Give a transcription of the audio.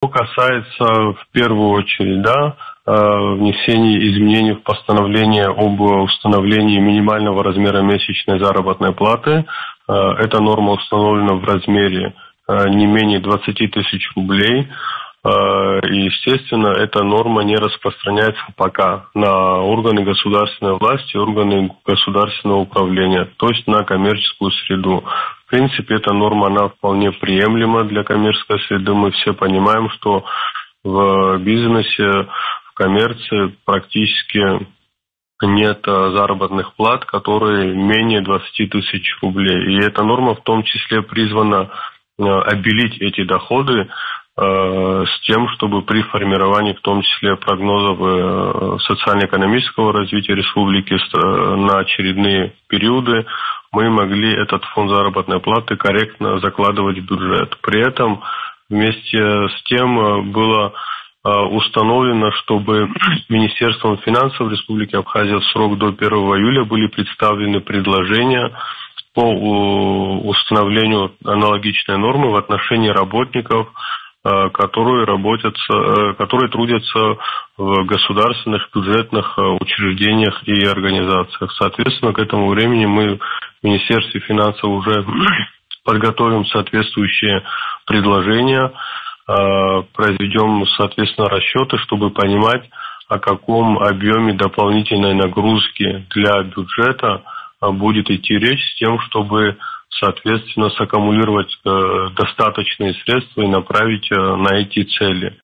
Что касается в первую очередь, внесения изменений в постановление об установлении минимального размера месячной заработной платы, эта норма установлена в размере не менее 20 тысяч рублей. И, естественно, эта норма не распространяется пока на органы государственной власти, органы государственного управления, то есть на коммерческую среду. В принципе, эта норма, она вполне приемлема для коммерческой среды. Мы все понимаем, что в бизнесе, в коммерции практически нет заработных плат, которые менее 20 тысяч рублей. И эта норма в том числе призвана обелить эти доходы с тем, чтобы при формировании, в том числе прогнозов социально-экономического развития республики на очередные периоды, мы могли этот фонд заработной платы корректно закладывать в бюджет. При этом вместе с тем было установлено, чтобы Министерством финансов Республики Абхазия в срок до 1 июля были представлены предложения по установлению аналогичной нормы в отношении работников, которые трудятся в государственных бюджетных учреждениях и организациях. Соответственно, к этому времени мы в Министерстве финансов уже подготовим соответствующие предложения, произведем, соответственно, расчеты, чтобы понимать, о каком объеме дополнительной нагрузки для бюджета будет идти речь, с тем, чтобы, соответственно, саккумулировать достаточные средства и направить на эти цели.